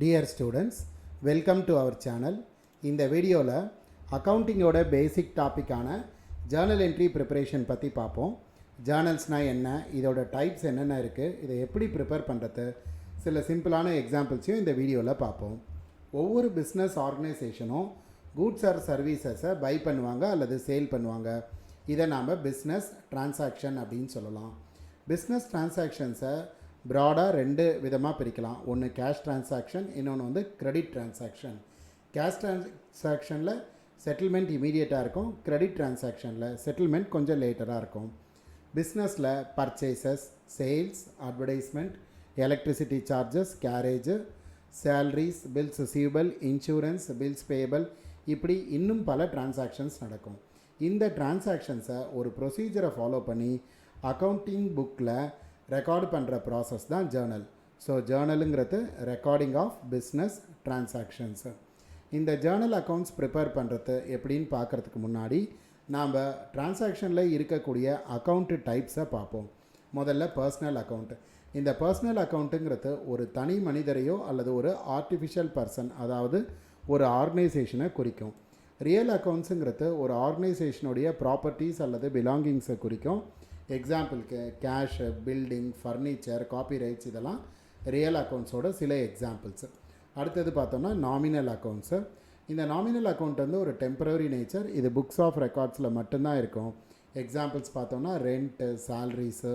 Dear students, welcome to our channel. இந்த வீடியோவில் அக்கவுண்டிங்கோட பேசிக் டாப்பிக்கான Journal entry preparation பற்றி பார்ப்போம். ஜேர்னல்ஸ்னால் என்ன, இதோட டைப்ஸ் என்னென்ன இருக்குது, இதை எப்படி ப்ரிப்பேர் பண்ணுறது, சில சிம்பிளான எக்ஸாம்பிள்ஸையும் இந்த வீடியோவில் பார்ப்போம். ஒவ்வொரு பிஸ்னஸ் ஆர்கனைசேஷனும் கூட்ஸ் ஆர் சர்வீசஸை பை பண்ணுவாங்க அல்லது சேல் பண்ணுவாங்க. இதை நாம் பிஸ்னஸ் டிரான்சாக்ஷன் அப்படின்னு சொல்லலாம். பிஸ்னஸ் டிரான்சாக்ஷன்ஸை ப்ராடாக ரெண்டு விதமாக பிரிக்கலாம். ஒன்று கேஷ் டிரான்சாக்ஷன், இன்னொன்று வந்து கிரெடிட் டிரான்சாக்ஷன். கேஷ் டிரான்சாக்ஷனில் செட்டில்மெண்ட் இமீடியட்டாக இருக்கும், கிரெடிட் டிரான்சாக்ஷனில் செட்டில்மெண்ட் கொஞ்சம் லேட்டராக இருக்கும். பிஸ்னஸில் purchases, sales, advertisement, electricity charges, carriage, salaries, bills receivable, insurance, bills payable, இப்படி இன்னும் பல டிரான்சாக்ஷன்ஸ் நடக்கும். இந்த டிரான்சாக்ஷன்ஸை ஒரு ப்ரொசீஜரை ஃபாலோ பண்ணி அக்கௌண்டிங் புக்கில் ரெக்கார்டு பண்ணுற ப்ராசஸ் தான் ஜேர்னல். ஸோ ஜேர்னலுங்கிறது ரெக்கார்டிங் ஆஃப் பிஸ்னஸ் டிரான்சாக்ஷன்ஸு. இந்த ஜேர்னல் அக்கௌண்ட்ஸ் ப்ரிப்பேர் பண்ணுறது எப்படின்னு பார்க்குறதுக்கு முன்னாடி நாம் டிரான்சாக்ஷனில் இருக்கக்கூடிய அக்கௌண்ட்டு டைப்ஸை பார்ப்போம். முதல்ல பர்சனல் அக்கௌண்ட்டு. இந்த பர்சனல் அக்கௌண்ட்டுங்கிறது ஒரு தனி மனிதரையோ அல்லது ஒரு ஆர்டிஃபிஷியல் பர்சன், அதாவது ஒரு ஆர்கனைசேஷனை குறிக்கும். ரியல் அக்கௌண்ட்ஸுங்கிறது ஒரு ஆர்கனைசேஷனுடைய ப்ராப்பர்ட்டிஸ் அல்லது பிலாங்கிங்ஸை குறிக்கும். எக்ஸாம்பிளுக்கு கேஷு, பில்டிங், ஃபர்னிச்சர், காப்பிரைட்ஸ், இதெல்லாம் ரியல் அக்கௌண்ட்ஸோட சில எக்ஸாம்பிள்ஸு. அடுத்தது பார்த்தோம்னா நாமினல் அக்கௌண்ட்ஸு. இந்த நாமினல் அக்கௌண்ட் வந்து ஒரு டெம்பரரி நேச்சர், இது புக்ஸ் ஆஃப் ரெக்கார்ட்ஸில் மட்டும்தான் இருக்கும். எக்ஸாம்பிள்ஸ் பார்த்தோம்னா ரெண்ட்டு, சேலரிஸு,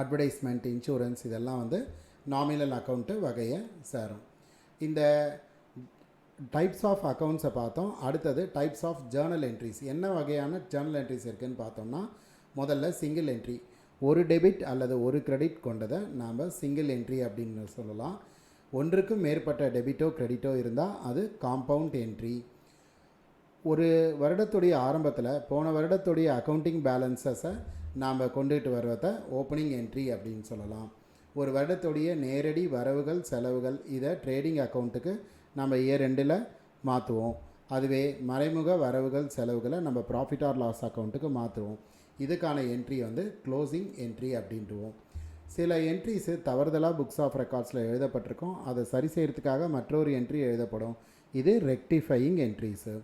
அட்வர்டைஸ்மெண்ட், இன்சூரன்ஸ், இதெல்லாம் வந்து நாமினல் அக்கௌண்ட்டு வகையை சேரும். இந்த டைப்ஸ் ஆஃப் அக்கௌண்ட்ஸை பார்த்தோம். அடுத்தது டைப்ஸ் ஆஃப் ஜேர்னல் என்ட்ரிஸ். என்ன வகையான ஜேர்னல் என்ட்ரிஸ் இருக்குதுன்னு பார்த்தோம்னா, முதல்ல சிங்கிள் என்ட்ரி, ஒரு டெபிட் அல்லது ஒரு கிரெடிட் கொண்டதை நாம் சிங்கிள் என்ட்ரி அப்படின்னு சொல்லலாம். ஒன்றுக்கு மேற்பட்ட டெபிட்டோ கிரெடிட்டோ இருந்தால் அது காம்பவுண்ட் என்ட்ரி. ஒரு வருடத்துடைய ஆரம்பத்தில் போன வருடத்துடைய அக்கௌண்டிங் பேலன்ஸஸை நாம் கொண்டுகிட்டு வருவதை ஓப்பனிங் என்ட்ரி அப்படின்னு சொல்லலாம். ஒரு வருடத்துடைய நேரடி வரவுகள் செலவுகள் இதை ட்ரேடிங் அக்கௌண்ட்டுக்கு நம்ம இயர் எண்டில் மாற்றுவோம். அதுவே மறைமுக வரவுகள் செலவுகளை நம்ம ப்ராஃபிட் ஆர் லாஸ் அக்கௌண்ட்டுக்கு மாற்றுவோம். இதுக்கான என்ட்ரி வந்து க்ளோசிங் என்ட்ரி அப்படின்ட்டுவோம். சில என்ட்ரிஸு தவறுதலாக புக்ஸ் ஆஃப் ரெக்கார்ட்ஸில் எழுதப்பட்டிருக்கும், அதை சரி செய்கிறதுக்காக மற்றொரு என்ட்ரி எழுதப்படும். இது ரெக்டிஃபையிங் என்ட்ரிஸு.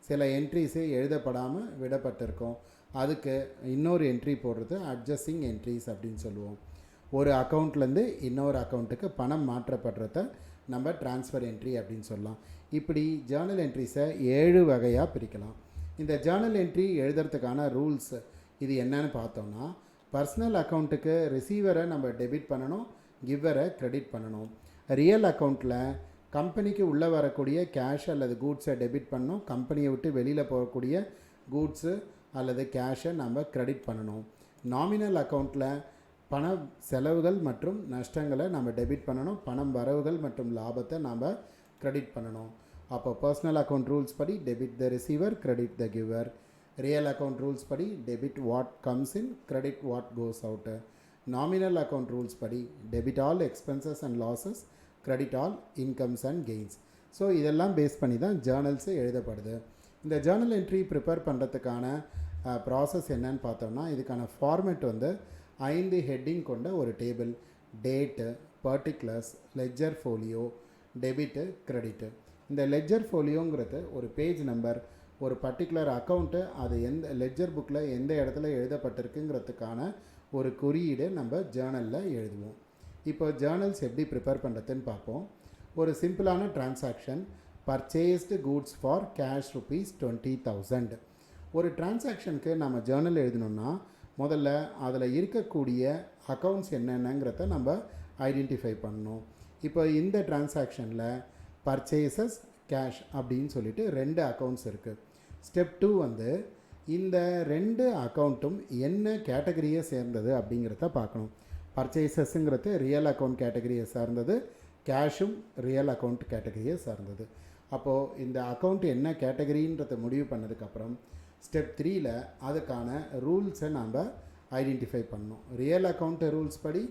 சில என்ட்ரிஸு எழுதப்படாமல் விடப்பட்டிருக்கும், அதுக்கு இன்னொரு என்ட்ரி போடுறது அட்ஜஸ்டிங் என்ட்ரிஸ் அப்படின்னு சொல்லுவோம். ஒரு அக்கௌண்ட்லேருந்து இன்னொரு அக்கௌண்ட்டுக்கு பணம் மாற்றப்படுறத நம்ம ட்ரான்ஸ்ஃபர் என்ட்ரி அப்படின்னு சொல்லலாம். இப்படி ஜேர்னல் என்ட்ரிஸை 7 வகையாக பிரிக்கலாம். இந்த ஜேர்னல் என்ட்ரி எழுதுறதுக்கான ரூல்ஸ் இது என்னன்னு பார்த்தோம்னா, பர்சனல் அக்கௌண்ட்டுக்கு ரிசீவரை நம்ம டெபிட் பண்ணணும், கிவ்வரை கிரெடிட் பண்ணணும். ரியல் அக்கௌண்ட்டில் கம்பெனிக்கு உள்ளே வரக்கூடிய கேஷ் அல்லது கூட்ஸை டெபிட் பண்ணணும், கம்பெனியை விட்டு வெளியில் போகக்கூடிய கூட்ஸு அல்லது கேஷை நம்ம கிரெடிட் பண்ணணும். நாமினல் அக்கௌண்ட்டில் பண செலவுகள் மற்றும் நஷ்டங்களை நம்ம டெபிட் பண்ணணும், பணம் வரவுகள் மற்றும் லாபத்தை நாம் கிரெடிட் பண்ணணும். அப்போ பர்சனல் அக்கௌண்ட் ரூல்ஸ் படி debit the receiver, credit the giver. Real account rules படி debit what comes in, credit what goes out. Nominal account rules படி debit all expenses and losses, credit all incomes and gains. So இதெல்லாம் base பண்ணி தான் journals எழுதப்படுது. இந்த journal entry prepare பண்ணுறதுக்கான process என்னன்னு பார்த்தோம்னா, இதுக்கான ஃபார்மேட் வந்து 5 ஹெட்டிங் கொண்ட ஒரு table. Date, particulars, ledger folio, debit, credit. இந்த லெட்ஜர் ஃபோலியோங்கிறது ஒரு பேஜ் நம்பர், ஒரு பர்டிகுலர் அக்கௌண்ட்டு அது எந்த லெட்ஜர் புக்கில் எந்த இடத்துல எழுதப்பட்டிருக்குங்கிறதுக்கான ஒரு குறியீடு நம்ம ஜேர்னலில் எழுதுவோம். இப்போ ஜேர்னல்ஸ் எப்படி ப்ரிப்பேர் பண்ணுறதுன்னு பார்ப்போம். ஒரு சிம்பிளான transaction, purchased goods for cash ₹20,000. ஒரு டிரான்சாக்ஷனுக்கு நம்ம ஜேர்னல் எழுதணுன்னா முதல்ல அதில் இருக்கக்கூடிய அக்கௌண்ட்ஸ் என்னென்னங்கிறத நம்ம ஐடென்டிஃபை பண்ணணும். இப்போ இந்த டிரான்சாக்ஷனில் பர்ச்சேசஸ், கேஷ் அப்படின்னு சொல்லிட்டு 2 அக்கௌண்ட்ஸ் இருக்குது. ஸ்டெப் 2 வந்து இந்த 2 அக்கௌண்ட்டும் என்ன கேட்டகரியை சேர்ந்தது அப்படிங்கிறத பார்க்கணும். பர்ச்சேசஸ்ங்கிறது ரியல் அக்கௌண்ட் கேட்டகரியை சார்ந்தது, கேஷும் ரியல் அக்கௌண்ட் கேட்டகரியை சார்ந்தது. அப்போது இந்த அக்கௌண்ட் என்ன கேட்டகரின்றதை முடிவு பண்ணதுக்கப்புறம் ஸ்டெப் 3ல் அதுக்கான ரூல்ஸை நாம் ஐடென்டிஃபை பண்ணணும். ரியல் அக்கௌண்ட் ரூல்ஸ் படி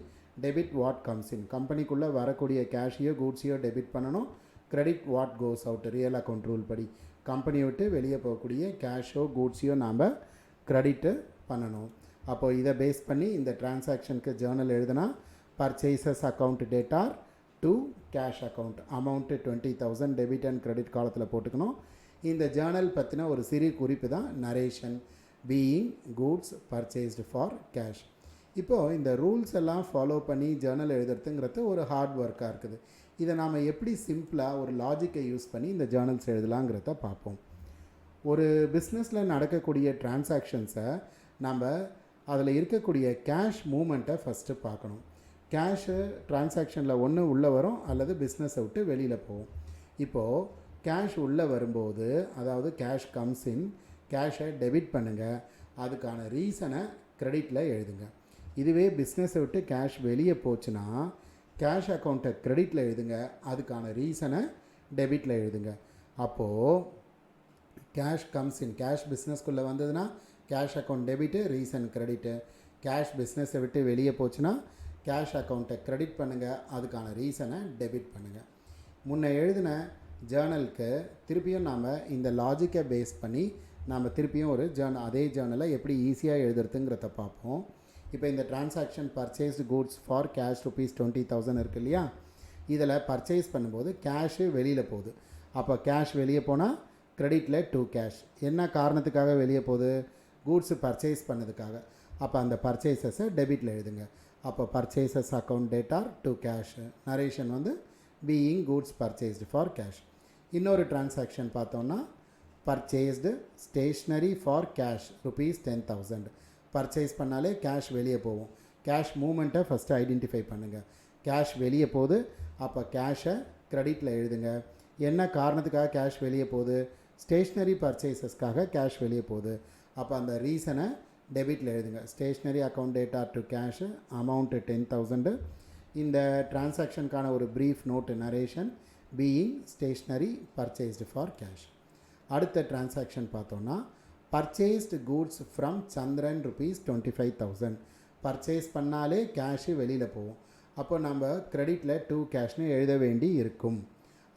டெபிட் வாட் கம்ஸ் இன், கம்பெனிக்குள்ளே வரக்கூடிய கேஷையோ கூட்ஸையோ டெபிட் பண்ணணும். Credit what goes out, real account rule படி கம்பெனியை விட்டு வெளியே போகக்கூடிய கேஷோ கூட்ஸையோ நாம் கிரெடிட்டு பண்ணணும். அப்போது இதை பேஸ் பண்ணி இந்த டிரான்சாக்ஷனுக்கு ஜேர்னல் எழுதுனா purchases account டேட்டார் to cash account amount 20,000 debit and credit காலத்தில் போட்டுக்கணும். இந்த ஜேர்னல் பற்றின ஒரு சிறு குறிப்பு தான் narration being goods purchased for cash. இப்போது இந்த ரூல்ஸ் எல்லாம் ஃபாலோ பண்ணி ஜேர்னல் எழுதுறதுங்கிறது ஒரு ஹார்ட் ஒர்க்காக இருக்குது. இதை நாம் எப்படி சிம்பிளாக ஒரு லாஜிக்கை யூஸ் பண்ணி இந்த ஜேர்னல்ஸ் எழுதலாங்கிறத பார்ப்போம். ஒரு பிஸ்னஸில் நடக்கக்கூடிய டிரான்சாக்ஷன்ஸை நம்ம அதில் இருக்கக்கூடிய கேஷ் மூமெண்ட்டை ஃபஸ்ட்டு பார்க்கணும். கேஷு டிரான்சாக்ஷனில் ஒன்று உள்ளே வரும் அல்லது பிஸ்னஸை விட்டு வெளியில் போகும். இப்போது கேஷ் உள்ளே வரும்போது, அதாவது கேஷ் கம்ஸ் இன், கேஷை டெபிட் பண்ணுங்கள், அதுக்கான ரீசனை கிரெடிட்டில் எழுதுங்க. இதுவே பிஸ்னஸை விட்டு கேஷ் வெளியே போச்சுன்னா கேஷ் அக்கௌண்ட்டை கிரெடிட்டில் எழுதுங்க, அதுக்கான ரீசனை டெபிட்டில் எழுதுங்க. அப்போது கேஷ் கம்ஸ் இன், கேஷ் பிஸ்னஸ்க்குள்ளே வந்ததுன்னா cash account debit, reason credit. Cash பிஸ்னஸை விட்டு வெளியே போச்சுன்னா கேஷ் அக்கௌண்ட்டை கிரெடிட் பண்ணுங்கள், அதுக்கான ரீசனை டெபிட் பண்ணுங்கள். முன்ன எழுதின ஜேர்னலுக்கு திருப்பியும் நாம் இந்த லாஜிக்கை பேஸ் பண்ணி நாம் திருப்பியும் ஒரு அதே ஜேர்னலை எப்படி ஈஸியாக எழுதுறதுங்கிறத பார்ப்போம். இப்போ இந்த transaction purchased goods for cash ₹20,000 இருக்குது இல்லையா? இதில் பர்ச்சேஸ் பண்ணும்போது கேஷு வெளியில் போகுது. அப்போ கேஷ் வெளியே போனால் கிரெடிட்டில் டு கேஷ். என்ன காரணத்துக்காக வெளியே போகுது? கூட்ஸு பர்ச்சேஸ் பண்ணதுக்காக. அப்போ அந்த பர்ச்சேசஸை டெபிட்டில் எழுதுங்க. அப்போ purchases account debtor to cash. Narration வந்து being goods purchased for cash. இன்னொரு டிரான்சாக்ஷன் பார்த்தோன்னா purchased stationery for cash ₹10,000. Purchase பண்ணாலே கேஷ் வெளியே போகும். கேஷ் மூமெண்ட்டை ஃபஸ்ட்டு ஐடென்டிஃபை பண்ணுங்கள். கேஷ் வெளியே போகுது, அப்போ கேஷை கிரெடிட்டில் எழுதுங்க. என்ன காரணத்துக்காக கேஷ் வெளியே போகுது? ஸ்டேஷ்னரி பர்ச்சேசஸ்க்காக கேஷ் வெளியே போகுது. அப்போ அந்த ரீசனை டெபிட்டில் எழுதுங்க. Stationery account debtor to cash, amount 10,000. இந்த டிரான்சாக்ஷனுக்கான ஒரு brief note narration being stationery purchased for cash. அடுத்த டிரான்சாக்ஷன் பார்த்தோன்னா purchased goods from Chandran ₹25,000. Purchase பண்ணாலே கேஷு வெளியில் போகும். அப்போ நம்ம கிரெடிட்டில் டு கேஷ்னு எழுத வேண்டி இருக்கும்.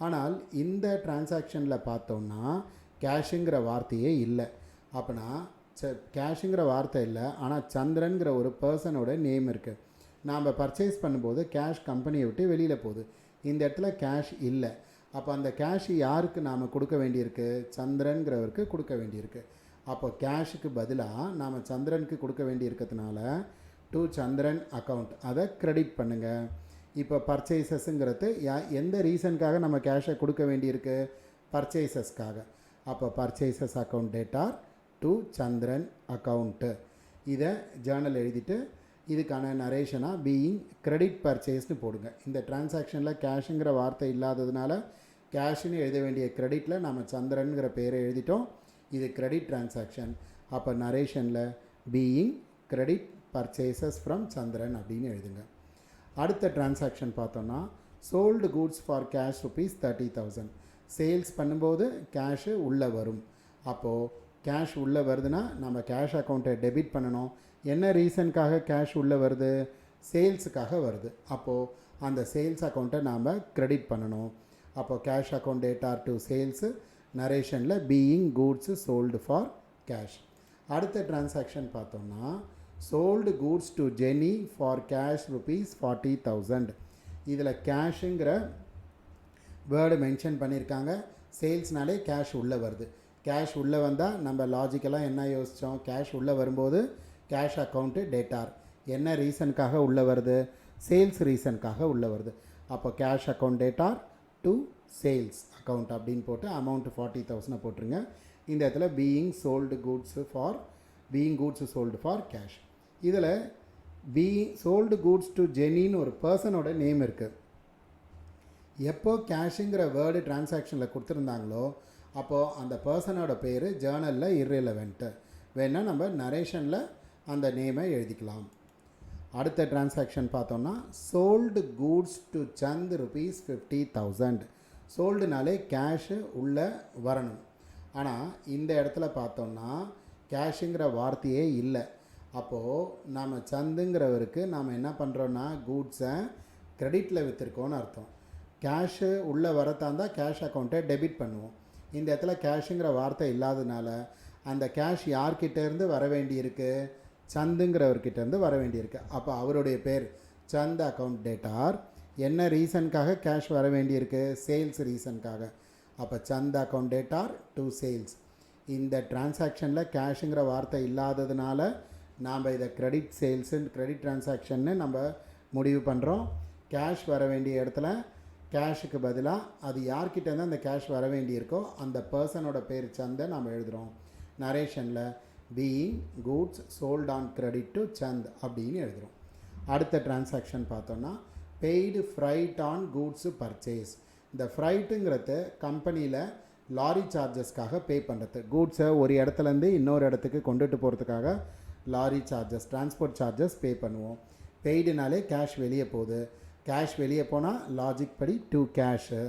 ஆனால் இந்த டிரான்சாக்ஷனில் பார்த்தோன்னா கேஷுங்கிற வார்த்தையே இல்லை. அப்போனா கேஷுங்கிற வார்த்தை இல்லை, ஆனால் சந்திரன்கிற ஒரு பர்சனோட நேம் இருக்குது. நாம் பர்ச்சேஸ் பண்ணும்போது கேஷ் கம்பெனியை விட்டு வெளியில் போகுது. இந்த இடத்துல கேஷ் இல்லை. அப்போ அந்த கேஷ் யாருக்கு நாம் கொடுக்க வேண்டியிருக்கு? சந்திரன்கிறவருக்கு கொடுக்க வேண்டியிருக்கு. அப்போ கேஷுக்கு பதிலாக நாம் சந்திரனுக்கு கொடுக்க வேண்டியிருக்கிறதுனால டு சந்திரன் அக்கௌண்ட் அதை கிரெடிட் பண்ணுங்கள். இப்போ பர்ச்சேசஸ்ங்கிறது எந்த ரீசனுக்காக நம்ம கேஷை கொடுக்க வேண்டியிருக்கு? பர்ச்சேசஸ்க்காக. அப்போ purchases account debtor to Chandran account. இதை ஜேர்னல் எழுதிட்டு இதுக்கான நரேஷனாக பீயிங் கிரெடிட் பர்ச்சேஸ்னு போடுங்க. இந்த டிரான்சாக்ஷனில் கேஷுங்கிற வார்த்தை இல்லாததுனால கேஷுன்னு எழுத வேண்டிய கிரெடிட்டில் நம்ம சந்திரனுங்கிற பேரை எழுதிட்டோம். இது கிரெடிட் டிரான்சாக்ஷன். அப்போ நரேஷனில் பீயிங் கிரெடிட் பர்ச்சேசஸ் ஃப்ரம் சந்திரன் அப்படின்னு எழுதுங்க. அடுத்த டிரான்சாக்ஷன் பார்த்தோன்னா sold goods for cash ₹30,000. Sales பண்ணும்போது கேஷு உள்ளே வரும். அப்போது கேஷ் உள்ளே வருதுன்னா நம்ம கேஷ் அக்கௌண்ட்டை டெபிட் பண்ணணும். என்ன ரீசனுக்காக கேஷ் உள்ளே வருது? சேல்ஸுக்காக வருது. அப்போது அந்த சேல்ஸ் அக்கௌண்ட்டை நாம் கிரெடிட் பண்ணணும். அப்போது cash account debtor to sales, நரேஷனில் being goods sold for cash. அடுத்த டிரான்சாக்ஷன் பார்த்தோம்னா sold goods to Jenny for cash ₹40,000. இதில் கேஷுங்கிற வேர்டு மென்ஷன் பண்ணியிருக்காங்க. சேல்ஸ்னாலே கேஷ் உள்ளே வருது. கேஷ் உள்ளே வந்தால் நம்ம லாஜிக்கலாக என்ன யோசித்தோம்? கேஷ் உள்ளே வரும்போது கேஷ் அக்கௌண்ட்டு டேட்டார். என்ன ரீசனுக்காக உள்ளே வருது? சேல்ஸ் ரீசனுக்காக உள்ளே வருது. அப்போ cash account debtor to sales account அப்படின்னு போட்டு அமௌண்ட் 40,000 போட்டுருங்க. இந்த இடத்துல being goods sold for cash. இதில் சோல்டு கூட்ஸ் டு ஜெனின்னு ஒரு பர்சனோட நேம் இருக்குது. எப்போ கேஷுங்கிற வேர்டு டிரான்சாக்ஷனில் கொடுத்துருந்தாங்களோ அப்போது அந்த பர்சனோட பேர் ஜேர்னலில் இர்ரெலவெண்ட்டு. வேணால் நம்ம நரேஷனில் அந்த நேமை எழுதிக்கலாம். அடுத்த டிரான்சாக்ஷன் பார்த்தோம்னா சோல்டு கூட்ஸ் டு சந்த் ₹50,000. சோல்டுனாலே கேஷு உள்ளே வரணும். ஆனால் இந்த இடத்துல பார்த்தோம்னா கேஷுங்கிற வார்த்தையே இல்லை. அப்போது நாம் சந்துங்கிறவருக்கு நாம் என்ன பண்ணுறோன்னா கூட்ஸை கிரெடிட்டில் விற்றுருக்கோன்னு அர்த்தம். கேஷு உள்ளே வரத்தாந்தால் கேஷ் அக்கௌண்ட்டை டெபிட் பண்ணுவோம். இந்த இடத்துல கேஷுங்கிற வார்த்தை இல்லாததுனால அந்த கேஷ் யார்கிட்டேருந்து வர வேண்டியிருக்கு? சந்துங்கிறவர்கிட்டேருந்து வர வேண்டியிருக்கு. அப்போ அவருடைய பேர் சந்த் அக்கௌண்ட் டேட்டார். என்ன ரீசனுக்காக கேஷ் வர வேண்டியிருக்கு? சேல்ஸ் ரீசனுக்காக. அப்போ Chand account debtor to sales. இந்த டிரான்சாக்ஷனில் கேஷுங்கிற வார்த்தை இல்லாததுனால நாம் இதை கிரெடிட் சேல்ஸுன்னு கிரெடிட் டிரான்சாக்ஷன்னு நம்ம முடிவு பண்ணுறோம். கேஷ் வர வேண்டிய இடத்துல கேஷுக்கு பதிலாக அது யார்கிட்டேருந்து அந்த கேஷ் வர வேண்டியிருக்கோ அந்த பர்சனோட பேர் சந்தை நம்ம எழுதுகிறோம். நரேஷனில் being goods sold on credit to Chand அப்படின்னு எழுதுகிறோம். அடுத்த டிரான்சாக்ஷன் பார்த்தோன்னா paid freight on goods purchase. இந்த ஃப்ரைட்டுங்கிறது கம்பெனியில் லாரி சார்ஜஸ்க்காக பே பண்ணுறது. கூட்ஸை ஒரு இடத்துலேருந்து இன்னொரு இடத்துக்கு கொண்டுட்டு போகிறதுக்காக லாரி சார்ஜஸ் டிரான்ஸ்போர்ட் சார்ஜஸ் பே பண்ணுவோம். பெய்டுனாலே கேஷ் வெளியே போகுது. கேஷ் வெளியே போனால் லாஜிக் படி டு கேஷு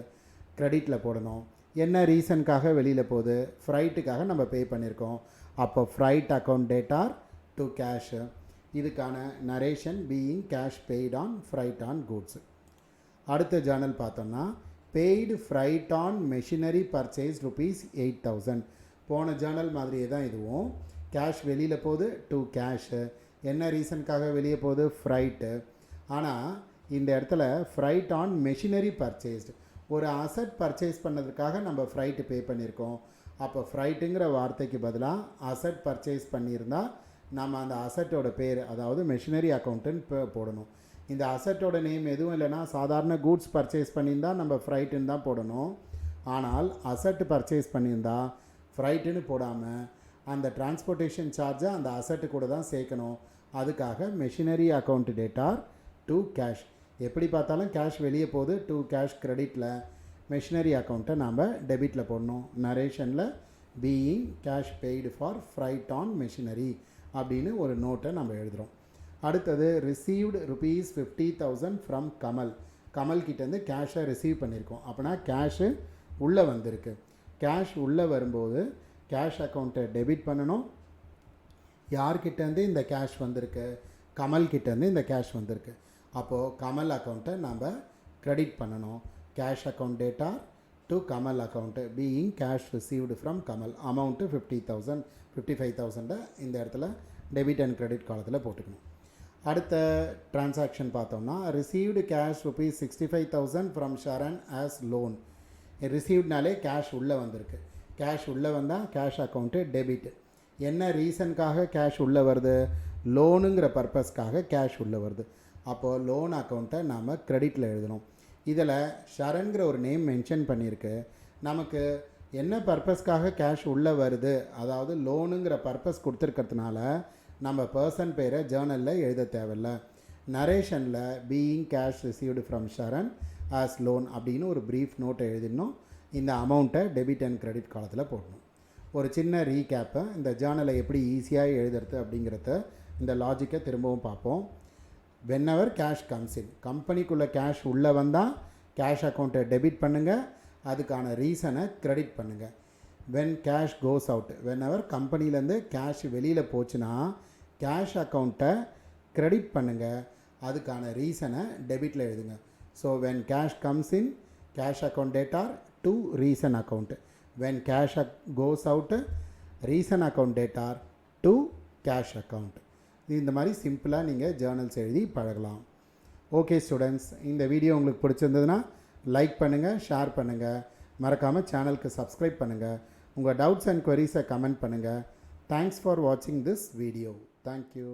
க்ரெடிட்டில் போடணும். என்ன ரீசனுக்காக வெளியில் போகுது? ஃப்ரைட்டுக்காக நம்ம பே பண்ணியிருக்கோம். அப்போ freight account debtor to cash. இதுக்கான narration being cash paid on freight on goods. அடுத்த ஜேர்னல் பார்த்தோம்னா paid freight on machinery purchase ₹8,000. போன ஜேர்னல் மாதிரியே தான் இதுவும். கேஷ் வெளியில் போகுது டு கேஷு. என்ன ரீசனுக்காக வெளியே போகுது? ஃப்ரைட்டு. ஆனால் இந்த இடத்துல ஃப்ரைட் ஆன் மெஷினரி பர்ச்சேஸ்டு. ஒரு அசட் பர்ச்சேஸ் பண்ணதுக்காக நம்ம ஃப்ரைட்டு பே பண்ணியிருக்கோம். அப்போ ஃப்ரைட்டுங்கிற வார்த்தைக்கு பதிலாக அசட் பர்ச்சேஸ் பண்ணியிருந்தால் நம்ம அந்த அசட்டோட பேர் அதாவது மெஷினரி அக்கௌண்ட்டுன்னு போடணும். இந்த அசட்டோட நேம் எதுவும் இல்லைன்னா சாதாரண கூட்ஸ் பர்ச்சேஸ் பண்ணியிருந்தால் நம்ம ஃப்ரைட்டுன்னு தான் போடணும். ஆனால் அசட் பர்ச்சேஸ் பண்ணியிருந்தால் ஃப்ரைட்டுன்னு போடாமல் அந்த டிரான்ஸ்போர்ட்டேஷன் சார்ஜை அந்த அசட்டு கூட தான் சேர்க்கணும். அதுக்காக machinery account debtor to cash. எப்படி பார்த்தாலும் கேஷ் வெளியே போகுது டு கேஷ் கிரெடிட்டில். மெஷினரி அக்கௌண்ட்டை நாம் டெபிட்டில் போடணும். நரேஷனில் being cash paid for freight on machinery அப்படின்னு ஒரு நோட்டை நம்ம எழுதுகிறோம். அடுத்தது ரிசீவ்டு ₹50,000 ஃப்ரம் கமல். கமல்கிட்டேருந்து கேஷை ரிசீவ் பண்ணியிருக்கோம். அப்படின்னா கேஷு உள்ளே வந்திருக்கு. கேஷ் உள்ளே வரும்போது கேஷ் அக்கௌண்ட்டை டெபிட் பண்ணணும். யார்கிட்டேருந்து இந்த கேஷ் வந்திருக்கு? கமல்கிட்டேருந்து இந்த கேஷ் வந்திருக்கு. அப்போது கமல் அக்கௌண்ட்டை நம்ம க்ரெடிட் பண்ணணும். Cash account debtor to Kamal account being cash received from Kamal. Amount 50,000 55,000 இந்த இடத்துல டெபிட் அண்ட் கிரெடிட் காலத்தில் போட்டுக்கணும். அடுத்த டிரான்சாக்ஷன் பார்த்தோம்னா received cash ₹65,000 from Sharan as loan. ரிசீவ்ட்னாலே கேஷ் உள்ளே வந்திருக்கு. கேஷ் உள்ளே வந்தால் கேஷ் அக்கௌண்ட்டு டெபிட். என்ன ரீசனுக்காக கேஷ் உள்ளே வருது? லோனுங்கிற பர்பஸ்க்காக கேஷ் உள்ளே வருது. அப்போது லோன் அக்கௌண்ட்டை நாம் க்ரெடிட்டில் எழுதணும். இதில் ஷரண்கிற ஒரு நேம் மென்ஷன் பண்ணியிருக்கு. நமக்கு என்ன பர்பஸ்க்காக கேஷ் உள்ளே வருது அதாவது லோனுங்கிற பர்பஸ் கொடுத்துருக்கிறதுனால நம்ம பர்சன் பேரை ஜேர்னலில் எழுத தேவையில்லை. நரேஷனில் being cash received from Sharan as loan அப்படின்னு ஒரு ப்ரீஃப் நோட்டை எழுதிடணும். இந்த அமௌண்ட்டை டெபிட் அண்ட் கிரெடிட் காலத்தில் போடணும். ஒரு சின்ன ரீகேப்பை இந்த ஜேர்னலை எப்படி ஈஸியாக எழுதுறது அப்படிங்கிறத இந்த லாஜிக்கை திரும்பவும் பார்ப்போம். வென்எவர் கேஷ் கம்ஸ் இன், கம்பெனிக்குள்ளே கேஷ் உள்ளே வந்தால் கேஷ் அக்கௌண்ட்டை டெபிட் பண்ணுங்கள். அதுக்கான ரீசனை க்ரெடிட் பண்ணுங்கள். When cash goes out, whenever கம்பெனிலேருந்து கேஷ் வெளியில் போச்சுன்னா கேஷ் அக்கௌண்ட்டை க்ரெடிட் பண்ணுங்கள். அதுக்கான ரீசனை டெபிட்டில் எழுதுங்க. So when cash comes in cash account debtor to reason account. When cash goes out reason account debtor to cash account. இந்த மாதிரி சிம்பிளாக நீங்கள் ஜேர்னல்ஸ் எழுதி பழகலாம். ஓகே ஸ்டூடெண்ட்ஸ், இந்த வீடியோ உங்களுக்கு பிடிச்சிருந்ததுன்னா லைக் பண்ணுங்கள், ஷேர் பண்ணுங்கள், மறக்காமல் சேனலுக்கு சப்ஸ்கிரைப் பண்ணுங்கள். உங்கள் டவுட்ஸ் அண்ட் queries கமெண்ட் பண்ணுங்கள். தேங்க்ஸ் ஃபார் வாட்சிங் திஸ் வீடியோ. தேங்க்யூ.